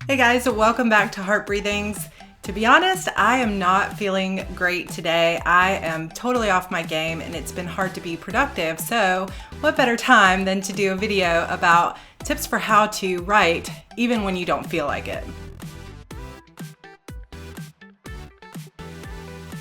Hey guys, welcome back to Heart Breathings. To be honest, I am not feeling great today. I am totally off my game and it's been hard to be productive. So what better time than to do a video about tips for how to write even when you don't feel like it.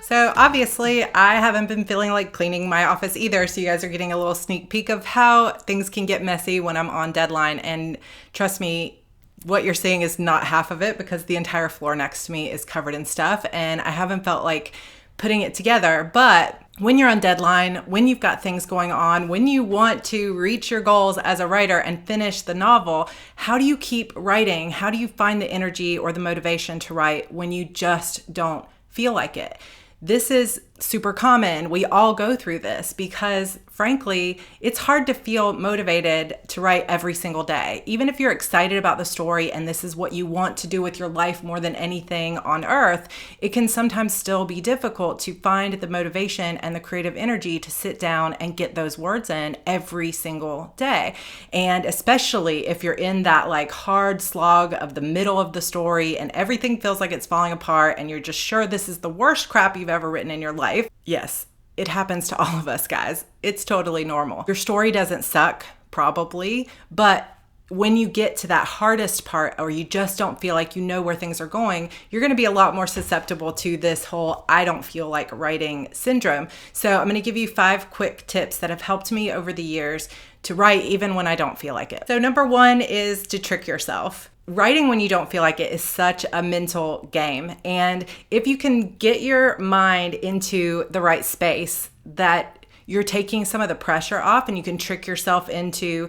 So obviously I haven't been feeling like cleaning my office either. So you guys are getting a little sneak peek of how things can get messy when I'm on deadline. And trust me, what you're seeing is not half of it because the entire floor next to me is covered in stuff and I haven't felt like putting it together. But when you're on deadline, when you've got things going on, when you want to reach your goals as a writer and finish the novel, how do you keep writing? How do you find the energy or the motivation to write when you just don't feel like it? This is super common. We all go through this because frankly, it's hard to feel motivated to write every single day. Even if you're excited about the story and this is what you want to do with your life more than anything on earth, it can sometimes still be difficult to find the motivation and the creative energy to sit down and get those words in every single day. And especially if you're in that like hard slog of the middle of the story and everything feels like it's falling apart and you're just sure this is the worst crap you've ever written in your life. Yes, it happens to all of us, guys. It's totally normal. Your story doesn't suck, probably, but when you get to that hardest part or you just don't feel like you know where things are going, you're going to be a lot more susceptible to this whole I don't feel like writing syndrome. So I'm going to give you 5 quick tips that have helped me over the years to write even when I don't feel like it. So number 1 is to trick yourself. Writing when you don't feel like it is such a mental game. And if you can get your mind into the right space, that you're taking some of the pressure off and you can trick yourself into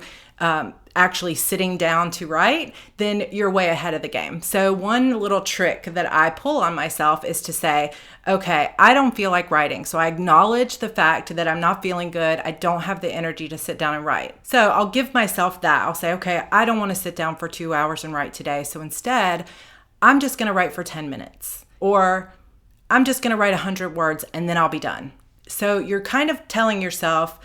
actually sitting down to write, then you're way ahead of the game. So one little trick that I pull on myself is to say, okay, I don't feel like writing. So I acknowledge the fact that I'm not feeling good. I don't have the energy to sit down and write. So I'll give myself that. I'll say, okay, I don't want to sit down for 2 hours and write today. So instead, I'm just going to write for 10 minutes or I'm just going to write 100 words and then I'll be done. So you're kind of telling yourself,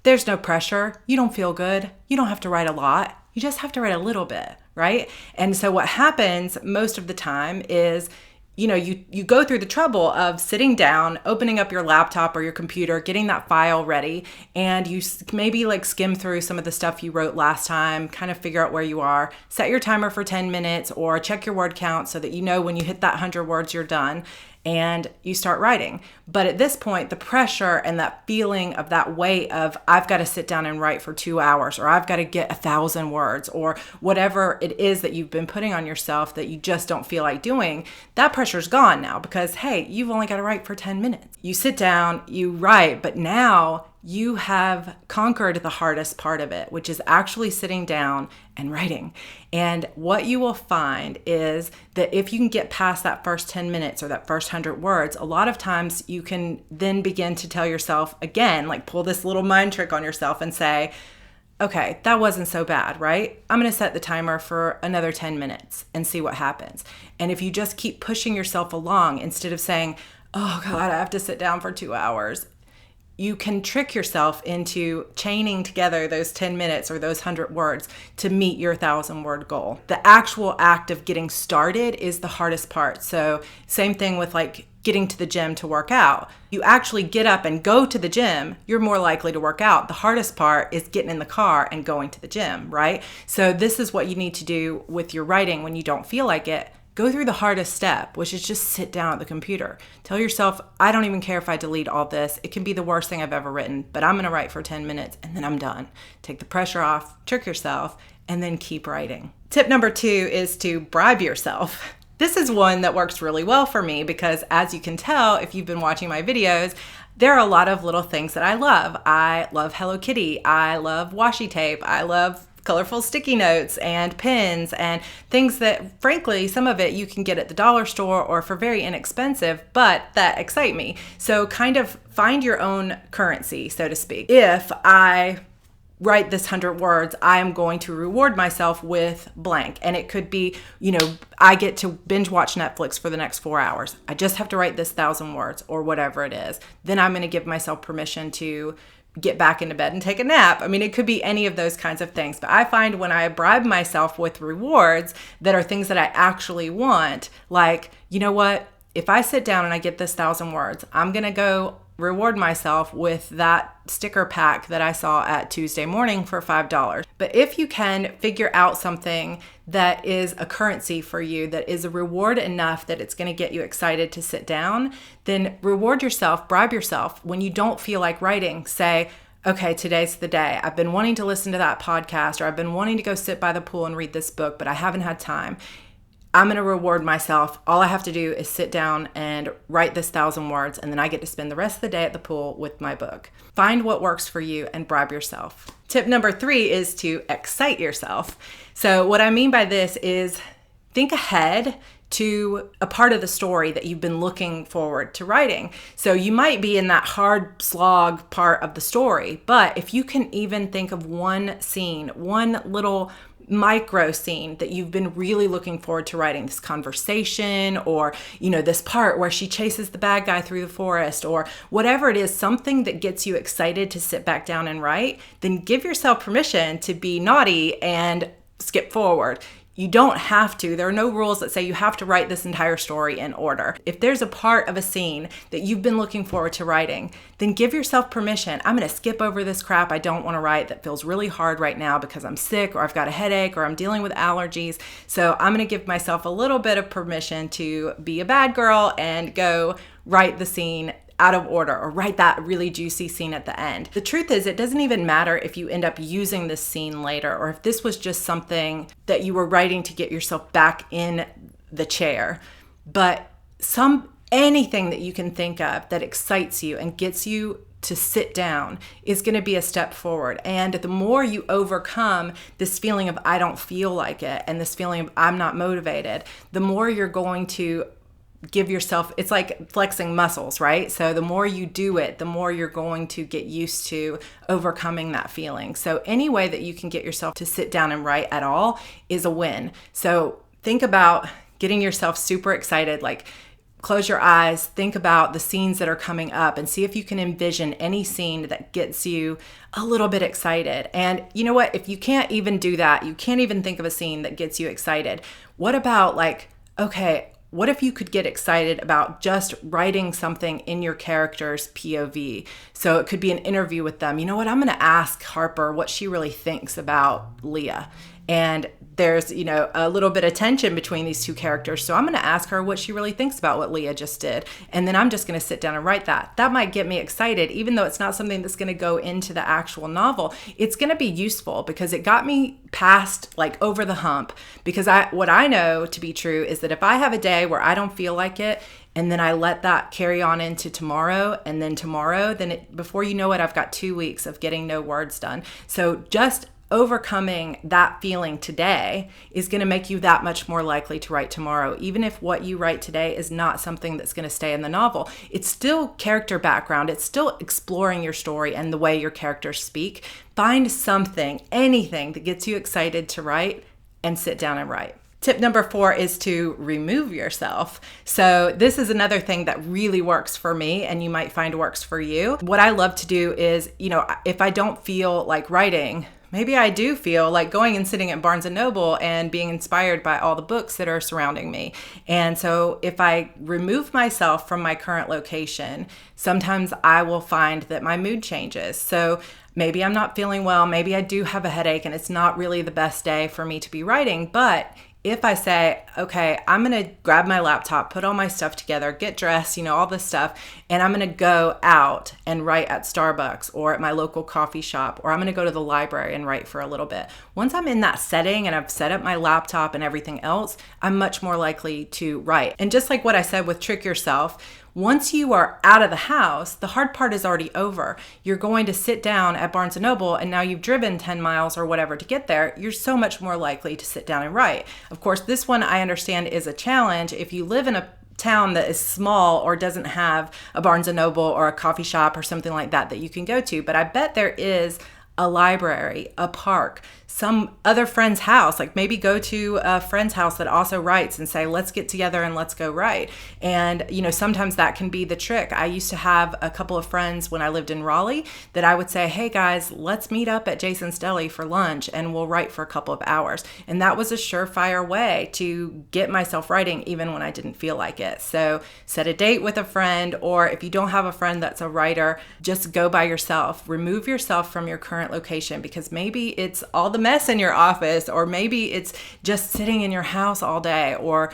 there's no pressure. You don't feel good. You don't have to write a lot. You just have to write a little bit, right? And so what happens most of the time is, you go through the trouble of sitting down, opening up your laptop or your computer, getting that file ready, and you maybe like skim through some of the stuff you wrote last time, kind of figure out where you are, set your timer for 10 minutes or check your word count so that you know when you hit that 100 words, you're done. And you start writing. But at this point, the pressure and that feeling of that weight of I've got to sit down and write for 2 hours, or I've got to get 1,000 words, or whatever it is that you've been putting on yourself that you just don't feel like doing, that pressure's gone now because, hey, you've only got to write for 10 minutes. You sit down, you write, but now you have conquered the hardest part of it, which is actually sitting down and writing. And what you will find is that if you can get past that first 10 minutes or that first 100 words, a lot of times you can then begin to tell yourself again, like pull this little mind trick on yourself and say, okay, that wasn't so bad, right? I'm going to set the timer for another 10 minutes and see what happens. And if you just keep pushing yourself along instead of saying, oh God, I have to sit down for 2 hours, you can trick yourself into chaining together those 10 minutes or those 100 words to meet your 1,000-word goal. The actual act of getting started is the hardest part. So same thing with like getting to the gym to work out. You actually get up and go to the gym, you're more likely to work out. The hardest part is getting in the car and going to the gym, right? So this is what you need to do with your writing when you don't feel like it. Go through the hardest step, which is just sit down at the computer. Tell yourself, I don't even care if I delete all this. It can be the worst thing I've ever written, but I'm going to write for 10 minutes and then I'm done. Take the pressure off, trick yourself, and then keep writing. Tip number 2 is to bribe yourself. This is one that works really well for me because as you can tell, if you've been watching my videos, there are a lot of little things that I love. I love Hello Kitty. I love washi tape. I love colorful sticky notes and pins and things that frankly some of it you can get at the dollar store or for very inexpensive, but that excite me. So kind of find your own currency, so to speak. If I write this 100 words, I am going to reward myself with blank. And it could be, I get to binge watch Netflix for the next 4 hours. I just have to write this 1,000 words or whatever it is. Then I'm going to give myself permission to get back into bed and take a nap. I mean, it could be any of those kinds of things. But I find when I bribe myself with rewards that are things that I actually want, like, you know what? If I sit down and I get this 1,000 words, I'm going to go reward myself with that sticker pack that I saw at Tuesday morning for $5. But if you can figure out something that is a currency for you, that is a reward enough that it's going to get you excited to sit down, then reward yourself, bribe yourself. When you don't feel like writing, say, okay, today's the day. I've been wanting to listen to that podcast, or I've been wanting to go sit by the pool and read this book, but I haven't had time. I'm going to reward myself. All I have to do is sit down and write this 1,000 words, and then I get to spend the rest of the day at the pool with my book. Find what works for you and bribe yourself. Tip number 3 is to excite yourself. So what I mean by this is think ahead to a part of the story that you've been looking forward to writing. So you might be in that hard slog part of the story, but if you can even think of one scene, one little micro scene that you've been really looking forward to writing, this conversation, or this part where she chases the bad guy through the forest, or whatever it is, something that gets you excited to sit back down and write, then give yourself permission to be naughty and skip forward. You don't have to. There are no rules that say you have to write this entire story in order. If there's a part of a scene that you've been looking forward to writing, then give yourself permission. I'm going to skip over this crap I don't want to write that feels really hard right now because I'm sick, or I've got a headache, or I'm dealing with allergies. So I'm going to give myself a little bit of permission to be a bad girl and go write the scene out of order, or write that really juicy scene at the end. The truth is, it doesn't even matter if you end up using this scene later, or if this was just something that you were writing to get yourself back in the chair. But anything that you can think of that excites you and gets you to sit down is going to be a step forward. And the more you overcome this feeling of I don't feel like it, and this feeling of I'm not motivated, the more you're going to give yourself, it's like flexing muscles, right? So the more you do it, the more you're going to get used to overcoming that feeling. So any way that you can get yourself to sit down and write at all is a win. So think about getting yourself super excited, like close your eyes, think about the scenes that are coming up, and see if you can envision any scene that gets you a little bit excited. And you know what? If you can't even do that, you can't even think of a scene that gets you excited, what about what if you could get excited about just writing something in your character's POV? So it could be an interview with them. You know what? I'm going to ask Harper what she really thinks about Leah. And there's, a little bit of tension between these two characters. So I'm going to ask her what she really thinks about what Leah just did. And then I'm just going to sit down and write that. That might get me excited, even though it's not something that's going to go into the actual novel. It's going to be useful because it got me past, over the hump. Because what I know to be true is that if I have a day where I don't feel like it, and then I let that carry on into tomorrow, and then tomorrow, before you know it, I've got 2 weeks of getting no words done. So just overcoming that feeling today is going to make you that much more likely to write tomorrow. Even if what you write today is not something that's going to stay in the novel, it's still character background. It's still exploring your story and the way your characters speak. Find something, anything that gets you excited to write, and sit down and write. Tip number 4 is to remove yourself. So this is another thing that really works for me, and you might find works for you. What I love to do is, if I don't feel like writing, maybe I do feel like going and sitting at Barnes & Noble and being inspired by all the books that are surrounding me. And so if I remove myself from my current location, sometimes I will find that my mood changes. So maybe I'm not feeling well, maybe I do have a headache, and it's not really the best day for me to be writing, but if I say, okay, I'm going to grab my laptop, put all my stuff together, get dressed, all this stuff, and I'm going to go out and write at Starbucks or at my local coffee shop, or I'm going to go to the library and write for a little bit. Once I'm in that setting and I've set up my laptop and everything else, I'm much more likely to write. And just like what I said with Trick Yourself, once you are out of the house, the hard part is already over. You're going to sit down at Barnes & Noble, and now you've driven 10 miles or whatever to get there. You're so much more likely to sit down and write. Of course, this one I understand is a challenge if you live in a town that is small or doesn't have a Barnes & Noble or a coffee shop or something like that you can go to. But I bet there is a library, a park, some other friend's house. Like maybe go to a friend's house that also writes and say, let's get together and let's go write. And, sometimes that can be the trick. I used to have a couple of friends when I lived in Raleigh that I would say, hey guys, let's meet up at Jason's Deli for lunch and we'll write for a couple of hours. And that was a surefire way to get myself writing even when I didn't feel like it. So set a date with a friend, or if you don't have a friend that's a writer, just go by yourself. Remove yourself from your current location, because maybe it's all the mess in your office, or maybe it's just sitting in your house all day, or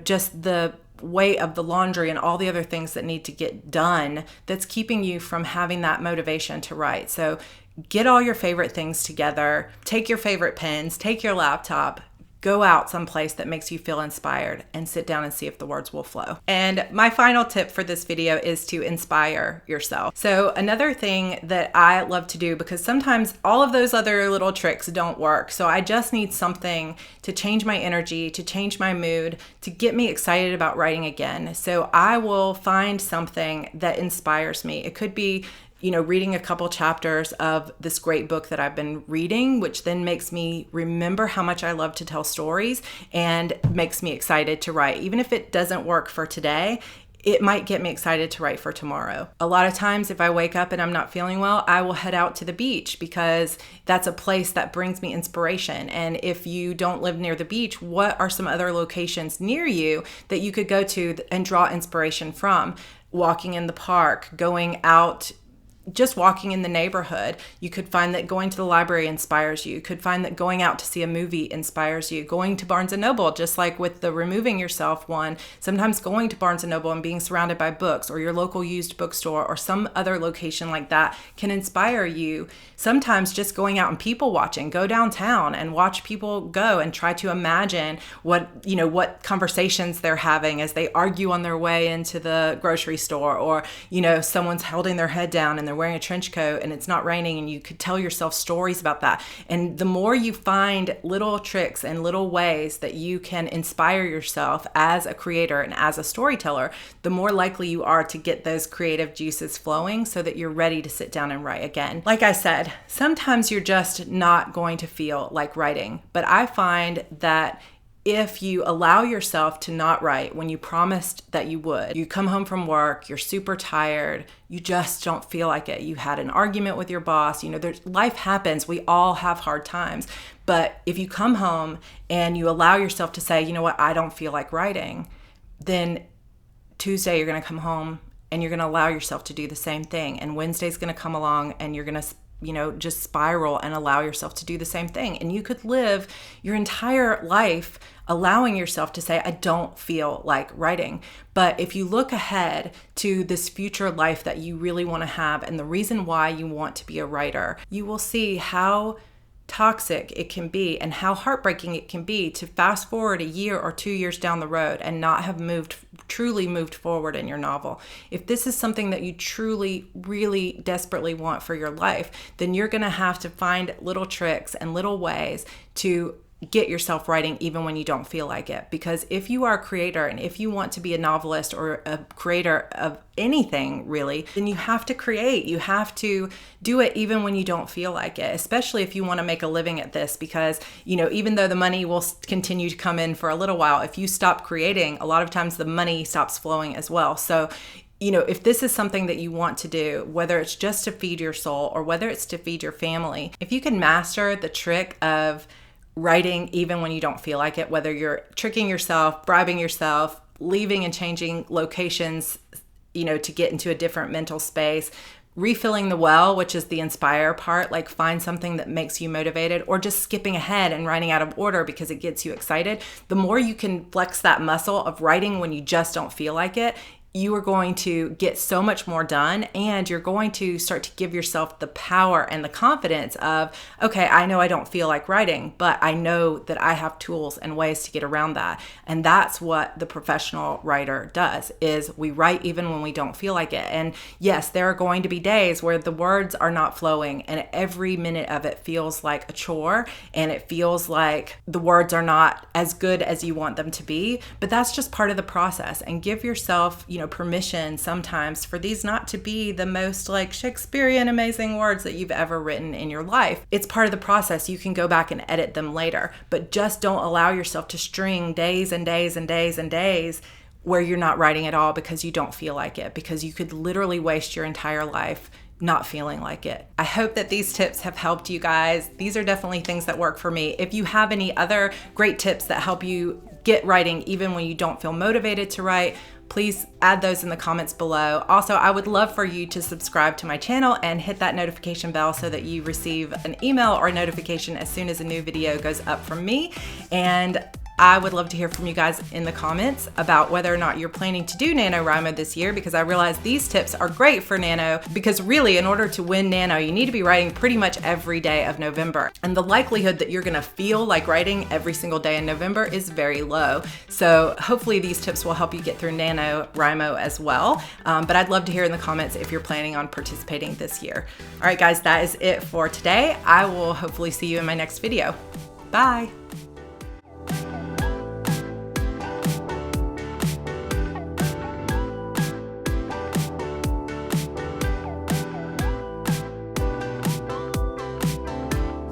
just the weight of the laundry and all the other things that need to get done that's keeping you from having that motivation to write. So get all your favorite things together, take your favorite pens, take your laptop, go out someplace that makes you feel inspired, and sit down and see if the words will flow. And my final tip for this video is to inspire yourself. So another thing that I love to do, because sometimes all of those other little tricks don't work, so I just need something to change my energy, to change my mood, to get me excited about writing again. So I will find something that inspires me. It could be reading a couple chapters of this great book that I've been reading, which then makes me remember how much I love to tell stories and makes me excited to write. Even if it doesn't work for today, it might get me excited to write for tomorrow. A lot of times if I wake up and I'm not feeling well, I will head out to the beach, because that's a place that brings me inspiration. And if you don't live near the beach, what are some other locations near you that you could go to and draw inspiration from? Walking in the park, going out, just walking in the neighborhood. You could find that going to the library inspires you. You could find that going out to see a movie inspires you. Going to Barnes & Noble, just like with the removing yourself one, sometimes going to Barnes & Noble and being surrounded by books, or your local used bookstore, or some other location like that can inspire you. Sometimes just going out and people watching. Go downtown and watch people go and try to imagine what conversations they're having as they argue on their way into the grocery store, or someone's holding their head down and they're wearing a trench coat and it's not raining, and you could tell yourself stories about that. And the more you find little tricks and little ways that you can inspire yourself as a creator and as a storyteller, the more likely you are to get those creative juices flowing so that you're ready to sit down and write again. Like I said, sometimes you're just not going to feel like writing, but I find that if you allow yourself to not write when you promised that you would, you come home from work, you're super tired, you just don't feel like it. You had an argument with your boss, life happens. We all have hard times. But if you come home and you allow yourself to say, I don't feel like writing, then Tuesday you're going to come home and you're going to allow yourself to do the same thing. And Wednesday's going to come along and you're going to just spiral and allow yourself to do the same thing. And you could live your entire life allowing yourself to say, I don't feel like writing. But if you look ahead to this future life that you really want to have, and the reason why you want to be a writer, you will see how toxic it can be and how heartbreaking it can be to fast forward a year or 2 years down the road and not have truly moved forward in your novel. If this is something that you truly, really desperately want for your life, then you're going to have to find little tricks and little ways to get yourself writing even when you don't feel like it. Because if you are a creator and if you want to be a novelist or a creator of anything really, then you have to create. You have to do it even when you don't feel like it, especially if you want to make a living at this, because even though the money will continue to come in for a little while, if you stop creating, a lot of times the money stops flowing as well. So if this is something that you want to do, whether it's just to feed your soul or whether it's to feed your family, if you can master the trick of writing even when you don't feel like it, whether you're tricking yourself, bribing yourself, leaving and changing locations, to get into a different mental space, refilling the well, which is the inspire part, like find something that makes you motivated, or just skipping ahead and writing out of order because it gets you excited. The more you can flex that muscle of writing when you just don't feel like it, you are going to get so much more done, and you're going to start to give yourself the power and the confidence of, okay, I know I don't feel like writing, but I know that I have tools and ways to get around that. And that's what the professional writer does, is we write even when we don't feel like it. And yes, there are going to be days where the words are not flowing and every minute of it feels like a chore and it feels like the words are not as good as you want them to be, but that's just part of the process. And give yourself, permission sometimes for these not to be the most like Shakespearean amazing words that you've ever written in your life. It's part of the process. You can go back and edit them later, but just don't allow yourself to string days and days and days and days where you're not writing at all because you don't feel like it, because you could literally waste your entire life not feeling like it. I hope that these tips have helped you guys. These are definitely things that work for me. If you have any other great tips that help you get writing even when you don't feel motivated to write, please add those in the comments below. Also, I would love for you to subscribe to my channel and hit that notification bell so that you receive an email or a notification as soon as a new video goes up from me. And I would love to hear from you guys in the comments about whether or not you're planning to do NaNo WriMo this year, because I realize these tips are great for Nano, because really in order to win Nano, you need to be writing pretty much every day of November. And the likelihood that you're gonna feel like writing every single day in November is very low. So hopefully these tips will help you get through NaNo WriMo as well. But I'd love to hear in the comments if you're planning on participating this year. All right guys, that is it for today. I will hopefully see you in my next video. Bye.